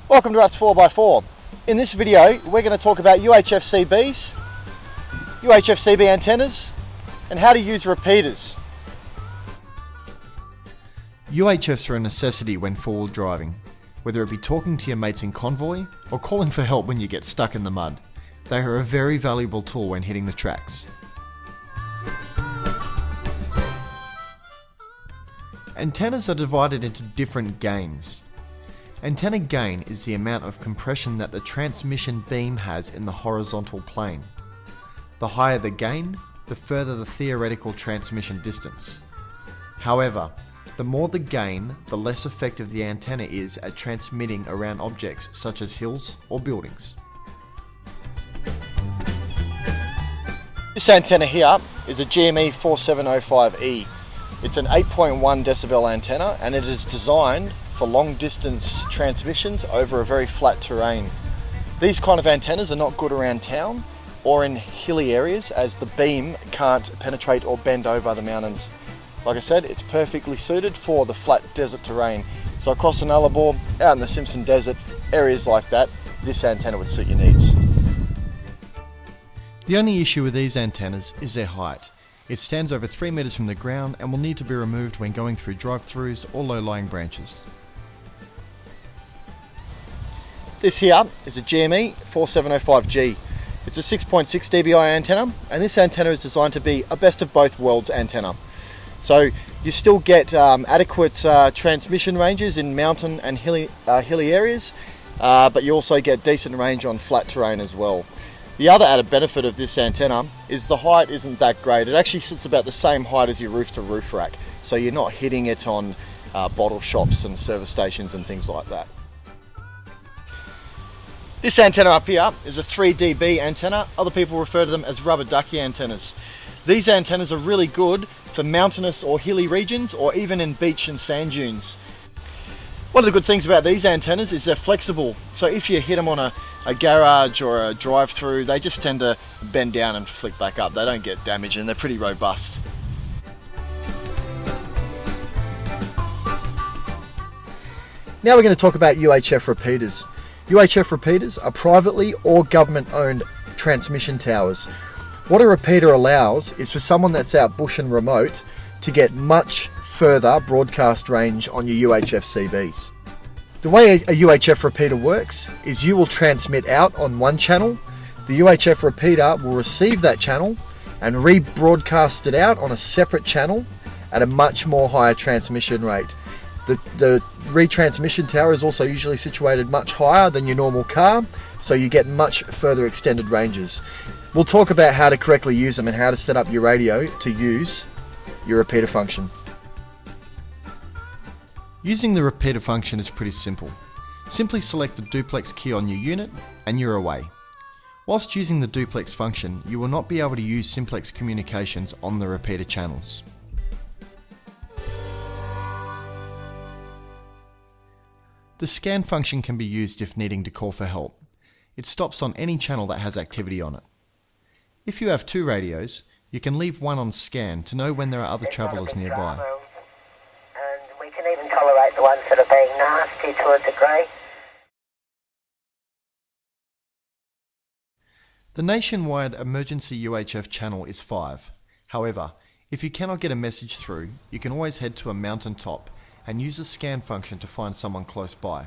Welcome to Ruts4x4. In this video, we're going to talk about UHF CBs, UHF CB antennas, and how to use repeaters. UHFs are a necessity when four-wheel driving, whether it be talking to your mates in convoy or calling for help when you get stuck in the mud. They are a very valuable tool when hitting the tracks. Antennas are divided into different gains. Antenna gain is the amount of compression that the transmission beam has in the horizontal plane. The higher the gain, the further the theoretical transmission distance. However, the more the gain, the less effective the antenna is at transmitting around objects such as hills or buildings. This antenna here is a GME 4705E. It's an 8.1 decibel antenna and it is designed for long distance transmissions over a very flat terrain. These kind of antennas are not good around town or in hilly areas as the beam can't penetrate or bend over the mountains. Like I said, it's perfectly suited for the flat desert terrain. So across the Nullarbor, out in the Simpson Desert, areas like that, this antenna would suit your needs. The only issue with these antennas is their height. It stands over 3 meters from the ground and will need to be removed when going through drive-throughs or low-lying branches. This here is a GME 4705G. It's a 6.6 dBi antenna, and this antenna is designed to be a best of both worlds antenna. So you still get adequate transmission ranges in mountain and hilly areas, but you also get decent range on flat terrain as well. The other added benefit of this antenna is the height isn't that great. It actually sits about the same height as your roof-to-roof rack, so you're not hitting it on bottle shops and service stations and things like that. This antenna up here is a 3 dB antenna. Other people refer to them as rubber ducky antennas. These antennas are really good for mountainous or hilly regions or even in beach and sand dunes. One of the good things about these antennas is they're flexible. So if you hit them on a garage or a drive-through, they just tend to bend down and flick back up. They don't get damaged and they're pretty robust. Now we're going to talk about UHF repeaters. UHF repeaters are privately or government-owned transmission towers. What a repeater allows is for someone that's out bush and remote to get much further broadcast range on your UHF CBs. The way a UHF repeater works is you will transmit out on one channel, the UHF repeater will receive that channel and rebroadcast it out on a separate channel at a much more higher transmission rate. The retransmission tower is also usually situated much higher than your normal car, so you get much further extended ranges. We'll talk about how to correctly use them and how to set up your radio to use your repeater function. Using the repeater function is pretty simple. Simply select the duplex key on your unit and you're away. Whilst using the duplex function, you will not be able to use simplex communications on the repeater channels. The scan function can be used if needing to call for help. It stops on any channel that has activity on it. If you have two radios, you can leave one on scan to know when there are other travellers nearby. And we can even tolerate the ones that are being nasty to a degree. The nationwide emergency UHF channel is 5. However, if you cannot get a message through, you can always head to a mountain top and use the scan function to find someone close by.